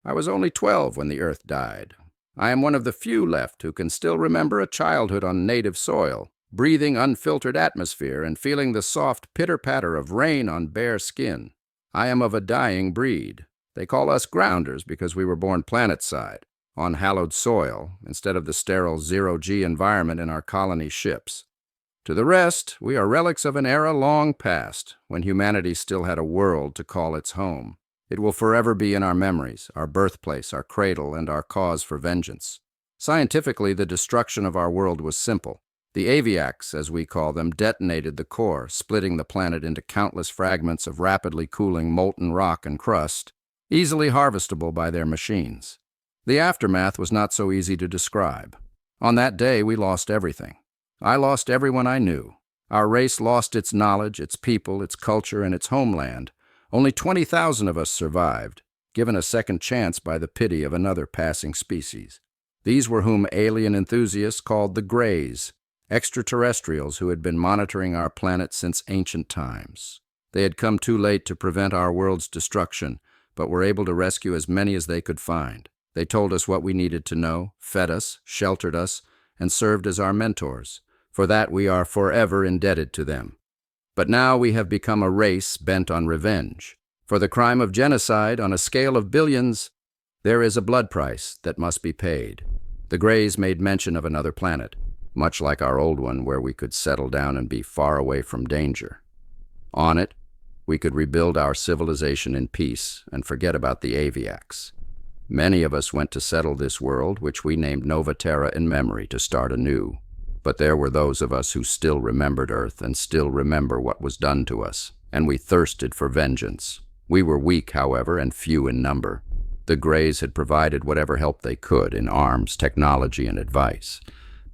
I was only 12 when the Earth died. I am one of the few left who can still remember a childhood on native soil, breathing unfiltered atmosphere and feeling the soft pitter-patter of rain on bare skin. I am of a dying breed. They call us grounders because we were born planet-side, on hallowed soil, instead of the sterile zero-G environment in our colony ships. To the rest, we are relics of an era long past, when humanity still had a world to call its home. It will forever be in our memories, our birthplace, our cradle, and our cause for vengeance. Scientifically, the destruction of our world was simple. The aviacs, as we call them, detonated the core, splitting the planet into countless fragments of rapidly cooling molten rock and crust, easily harvestable by their machines. The aftermath was not so easy to describe. On that day, we lost everything. I lost everyone I knew. Our race lost its knowledge, its people, its culture, and its homeland. Only 20,000 of us survived, given a second chance by the pity of another passing species. These were whom alien enthusiasts called the Greys, extraterrestrials who had been monitoring our planet since ancient times. They had come too late to prevent our world's destruction, but were able to rescue as many as they could find. They told us what we needed to know, fed us, sheltered us, and served as our mentors. For that we are forever indebted to them. But now we have become a race bent on revenge. For the crime of genocide on a scale of billions, there is a blood price that must be paid. The Greys made mention of another planet, much like our old one, where we could settle down and be far away from danger. On it, we could rebuild our civilization in peace and forget about the aviacs. Many of us went to settle this world, which we named Nova Terra in memory, to start anew. But there were those of us who still remembered Earth and still remember what was done to us, and we thirsted for vengeance. We were weak, however, and few in number. The Greys had provided whatever help they could in arms, technology, and advice.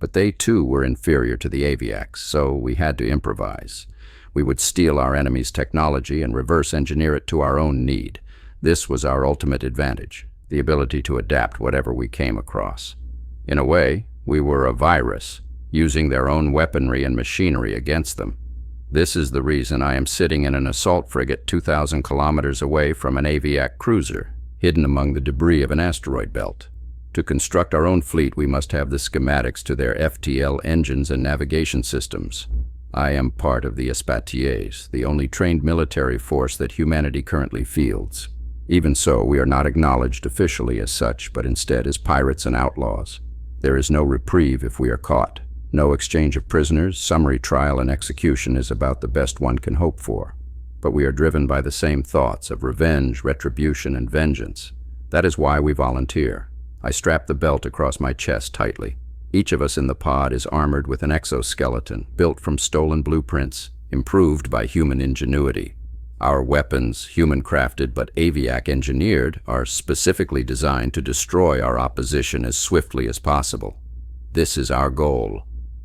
But they too were inferior to the aviacs, so we had to improvise. We would steal our enemy's technology and reverse engineer it to our own need. This was our ultimate advantage, the ability to adapt whatever we came across. In a way, we were a virus, using their own weaponry and machinery against them. This is the reason I am sitting in an assault frigate 2,000 kilometers away from an aviac cruiser, hidden among the debris of an asteroid belt. To construct our own fleet, we must have the schematics to their FTL engines and navigation systems. I am part of the Espatiers, the only trained military force that humanity currently fields. Even so, we are not acknowledged officially as such, but instead as pirates and outlaws. There is no reprieve if we are caught. No exchange of prisoners, summary trial and execution is about the best one can hope for. But we are driven by the same thoughts of revenge, retribution, and vengeance. That is why we volunteer. I strap the belt across my chest tightly. Each of us in the pod is armored with an exoskeleton, built from stolen blueprints, improved by human ingenuity. Our weapons, human-crafted but aviac-engineered, are specifically designed to destroy our opposition as swiftly as possible. This is our goal: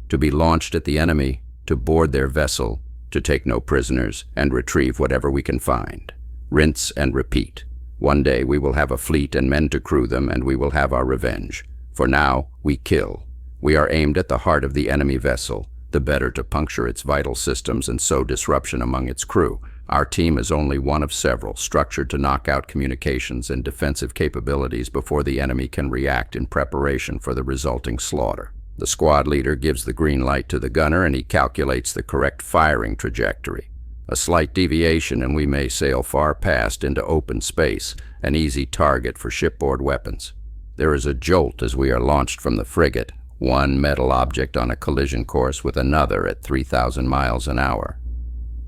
to be launched at the enemy, to board their vessel, to take no prisoners, and retrieve whatever we can find. Rinse and repeat. One day we will have a fleet and men to crew them, and we will have our revenge. For now, we kill. We are aimed at the heart of the enemy vessel, the better to puncture its vital systems and sow disruption among its crew. Our team is only one of several, structured to knock out communications and defensive capabilities before the enemy can react in preparation for the resulting slaughter. The squad leader gives the green light to the gunner, and he calculates the correct firing trajectory. A slight deviation and we may sail far past into open space, an easy target for shipboard weapons. There is a jolt as we are launched from the frigate, one metal object on a collision course with another at 3,000 miles an hour.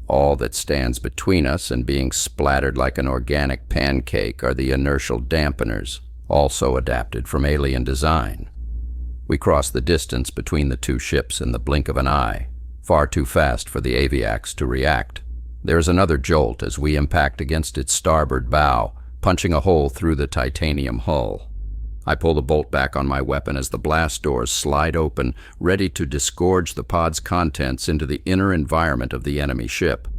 All that stands between us and being splattered like an organic pancake are the inertial dampeners, also adapted from alien design. We cross the distance between the two ships in the blink of an eye, far too fast for the aviacs to react. There is another jolt as we impact against its starboard bow, punching a hole through the titanium hull. I pull the bolt back on my weapon as the blast doors slide open, ready to disgorge the pod's contents into the inner environment of the enemy ship.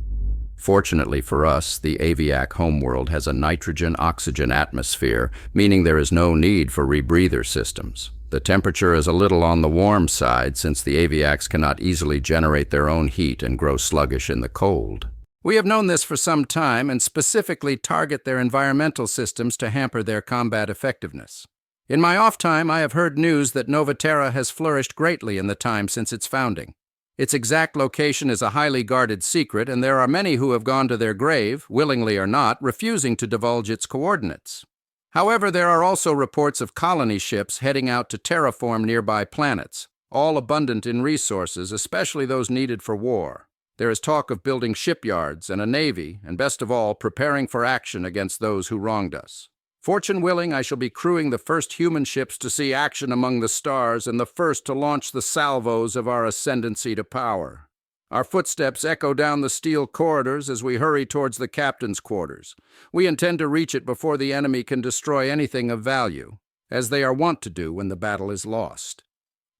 Fortunately for us, the aviac homeworld has a nitrogen-oxygen atmosphere, meaning there is no need for rebreather systems. The temperature is a little on the warm side since the aviacs cannot easily generate their own heat and grow sluggish in the cold. We have known this for some time and specifically target their environmental systems to hamper their combat effectiveness. In my off time, I have heard news that Nova Terra has flourished greatly in the time since its founding. Its exact location is a highly guarded secret, and there are many who have gone to their grave, willingly or not, refusing to divulge its coordinates. However, there are also reports of colony ships heading out to terraform nearby planets, all abundant in resources, especially those needed for war. There is talk of building shipyards and a navy, and best of all, preparing for action against those who wronged us. Fortune willing, I shall be crewing the first human ships to see action among the stars and the first to launch the salvos of our ascendancy to power. Our footsteps echo down the steel corridors as we hurry towards the captain's quarters. We intend to reach it before the enemy can destroy anything of value, as they are wont to do when the battle is lost.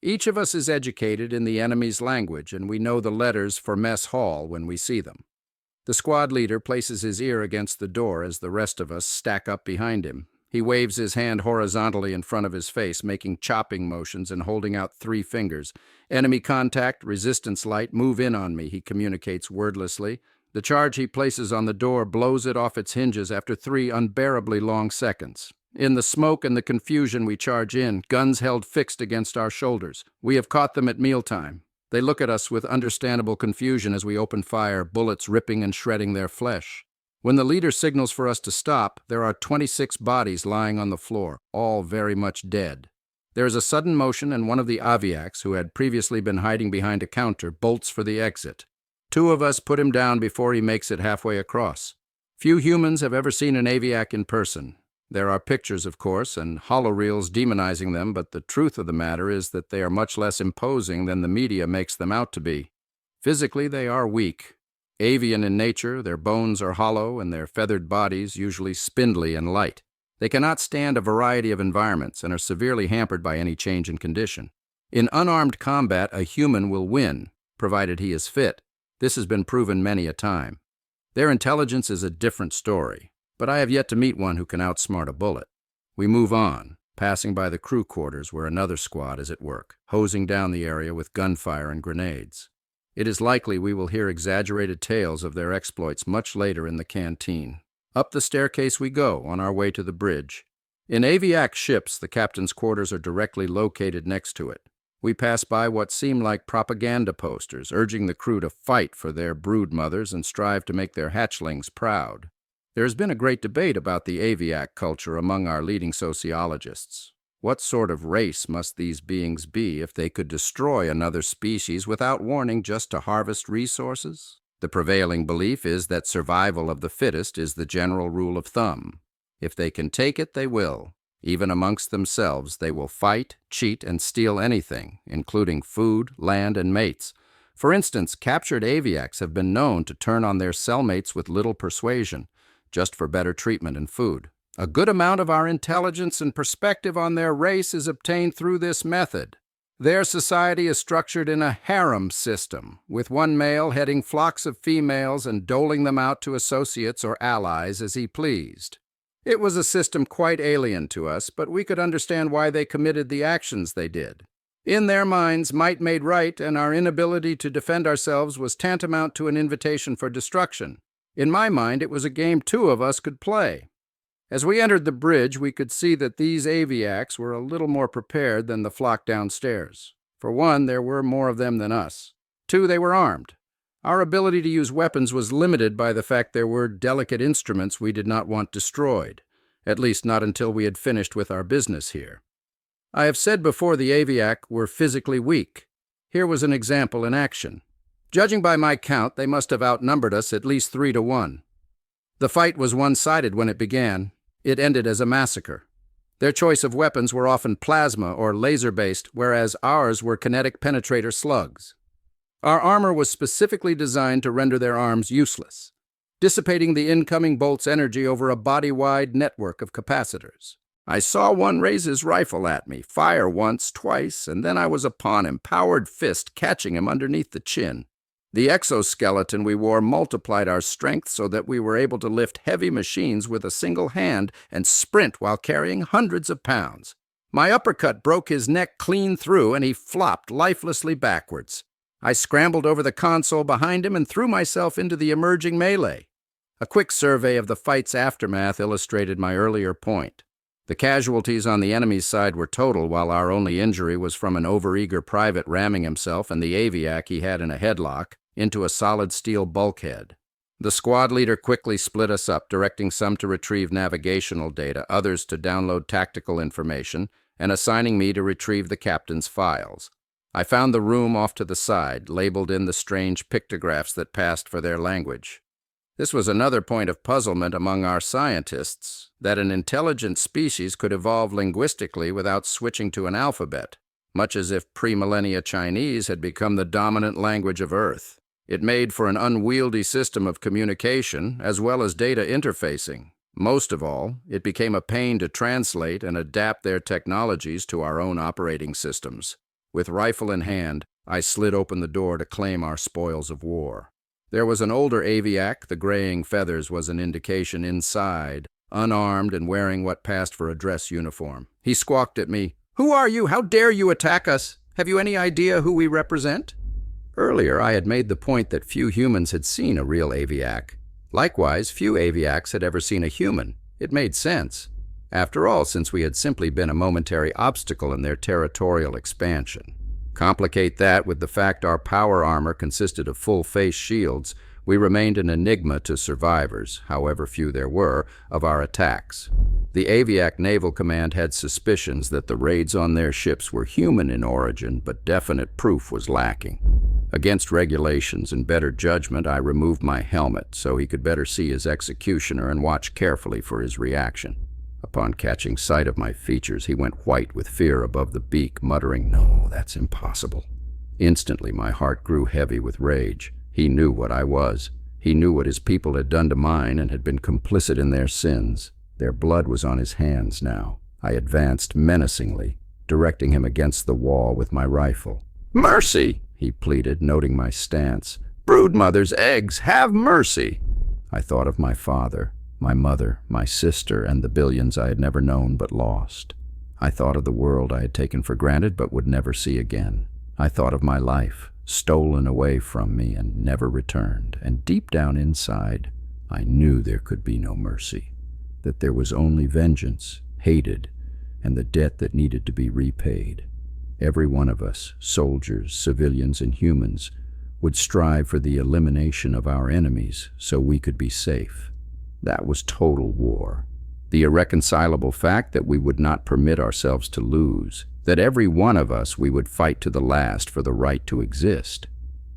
Each of us is educated in the enemy's language, and we know the letters for mess hall when we see them. The squad leader places his ear against the door as the rest of us stack up behind him. He waves his hand horizontally in front of his face, making chopping motions and holding out 3 fingers. "Enemy contact, resistance light, move in on me," he communicates wordlessly. The charge he places on the door blows it off its hinges after 3 unbearably long seconds. In the smoke and the confusion we charge in, guns held fixed against our shoulders. We have caught them at mealtime. They look at us with understandable confusion as we open fire, bullets ripping and shredding their flesh. When the leader signals for us to stop, there are 26 bodies lying on the floor, all very much dead. There is a sudden motion, and one of the aviaks, who had previously been hiding behind a counter, bolts for the exit. 2 of us put him down before he makes it halfway across. Few humans have ever seen an aviak in person. There are pictures, of course, and holoreels demonizing them, but the truth of the matter is that they are much less imposing than the media makes them out to be. Physically, they are weak. Avian in nature, their bones are hollow and their feathered bodies usually spindly and light. They cannot stand a variety of environments and are severely hampered by any change in condition. In unarmed combat, a human will win, provided he is fit. This has been proven many a time. Their intelligence is a different story, but I have yet to meet one who can outsmart a bullet. We move on, passing by the crew quarters where another squad is at work, hosing down the area with gunfire and grenades. It is likely we will hear exaggerated tales of their exploits much later in the canteen. Up the staircase we go, on our way to the bridge. In aviak ships, the captain's quarters are directly located next to it. We pass by what seem like propaganda posters, urging the crew to fight for their brood mothers and strive to make their hatchlings proud. There has been a great debate about the aviak culture among our leading sociologists. What sort of race must these beings be if they could destroy another species without warning just to harvest resources? The prevailing belief is that survival of the fittest is the general rule of thumb. If they can take it, they will. Even amongst themselves, they will fight, cheat, and steal anything, including food, land, and mates. For instance, captured aviaks have been known to turn on their cellmates with little persuasion, just for better treatment and food. A good amount of our intelligence and perspective on their race is obtained through this method. Their society is structured in a harem system, with one male heading flocks of females and doling them out to associates or allies as he pleased. It was a system quite alien to us, but we could understand why they committed the actions they did. In their minds, might made right, and our inability to defend ourselves was tantamount to an invitation for destruction. In my mind, it was a game 2 of us could play. As we entered the bridge, we could see that these aviaks were a little more prepared than the flock downstairs. For one, there were more of them than us. 2, they were armed. Our ability to use weapons was limited by the fact there were delicate instruments we did not want destroyed, at least not until we had finished with our business here. I have said before the aviak were physically weak. Here was an example in action. Judging by my count, they must have outnumbered us at least 3 to 1. The fight was one-sided when it began. It ended as a massacre. Their choice of weapons were often plasma or laser-based, whereas ours were kinetic penetrator slugs. Our armor was specifically designed to render their arms useless, dissipating the incoming bolt's energy over a body-wide network of capacitors. I saw one raise his rifle at me, fire once, twice, and then I was upon him, powered fist catching him underneath the chin. The exoskeleton we wore multiplied our strength so that we were able to lift heavy machines with a single hand and sprint while carrying hundreds of pounds. My uppercut broke his neck clean through, and he flopped lifelessly backwards. I scrambled over the console behind him and threw myself into the emerging melee. A quick survey of the fight's aftermath illustrated my earlier point. The casualties on the enemy's side were total, while our only injury was from an overeager private ramming himself and the aviac he had in a headlock into a solid steel bulkhead. The squad leader quickly split us up, directing some to retrieve navigational data, others to download tactical information, and assigning me to retrieve the captain's files. I found the room off to the side, labeled in the strange pictographs that passed for their language. This was another point of puzzlement among our scientists, that an intelligent species could evolve linguistically without switching to an alphabet, much as if pre-millennia Chinese had become the dominant language of Earth. It made for an unwieldy system of communication as well as data interfacing. Most of all, it became a pain to translate and adapt their technologies to our own operating systems. With rifle in hand, I slid open the door to claim our spoils of war. There was an older aviac, the graying feathers was an indication, inside, unarmed and wearing what passed for a dress uniform. He squawked at me, "Who are you? How dare you attack us? Have you any idea who we represent?" Earlier, I had made the point that few humans had seen a real aviac. Likewise, few aviacs had ever seen a human. It made sense. After all, since we had simply been a momentary obstacle in their territorial expansion. Complicate that with the fact our power armor consisted of full-face shields, we remained an enigma to survivors, however few there were, of our attacks. The Aviac Naval Command had suspicions that the raids on their ships were human in origin, but definite proof was lacking. Against regulations and better judgment, I removed my helmet so he could better see his executioner and watch carefully for his reaction. Upon catching sight of my features, he went white with fear above the beak, muttering, "No, that's impossible." Instantly, my heart grew heavy with rage. He knew what I was. He knew what his people had done to mine and had been complicit in their sins. Their blood was on his hands now. I advanced menacingly, directing him against the wall with my rifle. "Mercy!" he pleaded, noting my stance. "Broodmother's eggs, have mercy!" I thought of my father, my mother, my sister, and the billions I had never known but lost. I thought of the world I had taken for granted but would never see again. I thought of my life, stolen away from me and never returned, and deep down inside, I knew there could be no mercy, that there was only vengeance, hated, and the debt that needed to be repaid. Every one of us, soldiers, civilians, and humans, would strive for the elimination of our enemies so we could be safe. That was total war. The irreconcilable fact that we would not permit ourselves to lose, that every one of us we would fight to the last for the right to exist.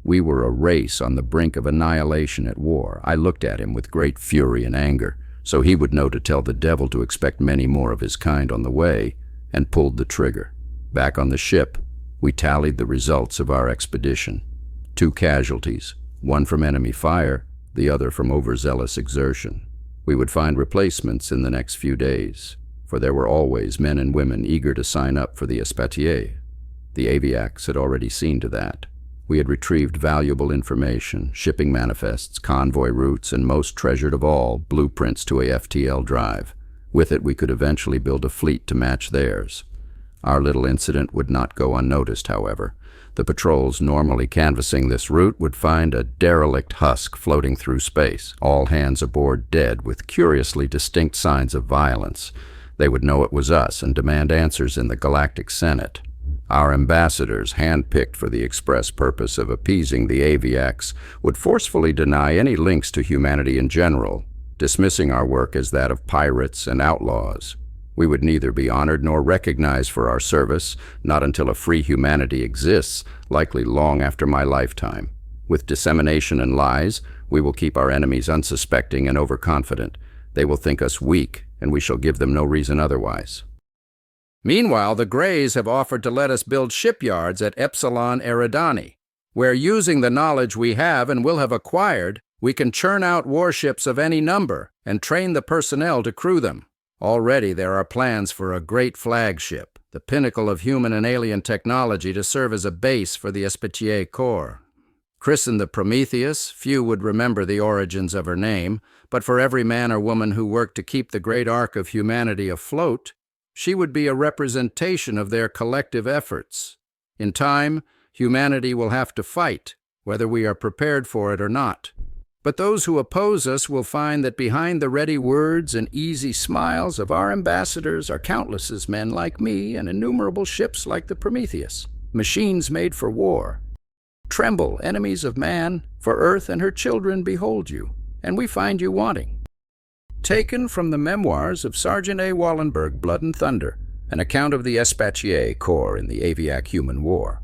We were a race on the brink of annihilation at war. I looked at him with great fury and anger, so he would know to tell the devil to expect many more of his kind on the way, and pulled the trigger. Back on the ship, we tallied the results of our expedition. 2 casualties, one from enemy fire, the other from overzealous exertion. We would find replacements in the next few days, for there were always men and women eager to sign up for the espatier. The aviacs had already seen to that. We had retrieved valuable information, shipping manifests, convoy routes, and most treasured of all, blueprints to a FTL drive. With it, we could eventually build a fleet to match theirs. Our little incident would not go unnoticed, however. The patrols normally canvassing this route would find a derelict husk floating through space, all hands aboard dead with curiously distinct signs of violence. They would know it was us and demand answers in the Galactic Senate. Our ambassadors, handpicked for the express purpose of appeasing the aviacs, would forcefully deny any links to humanity in general, dismissing our work as that of pirates and outlaws. We would neither be honored nor recognized for our service, not until a free humanity exists, likely long after my lifetime. With dissemination and lies, we will keep our enemies unsuspecting and overconfident. They will think us weak, and we shall give them no reason otherwise. Meanwhile, the Greys have offered to let us build shipyards at Epsilon Eridani, where, using the knowledge we have and will have acquired, we can churn out warships of any number and train the personnel to crew them. Already there are plans for a great flagship, the pinnacle of human and alien technology, to serve as a base for the Espetier Corps. Christened the Prometheus, few would remember the origins of her name, but for every man or woman who worked to keep the great ark of humanity afloat, she would be a representation of their collective efforts. In time, Humanity will have to fight, whether we are prepared for it or not. But those who oppose us will find that behind the ready words and easy smiles of our ambassadors are countless men like me and innumerable ships like the Prometheus, machines made for war. Tremble, enemies of man, for earth and her children behold you, and we find you wanting. Taken from the memoirs of Sergeant A. Wallenberg, Blood and Thunder, an account of the Espatier Corps in the Aviac Human War.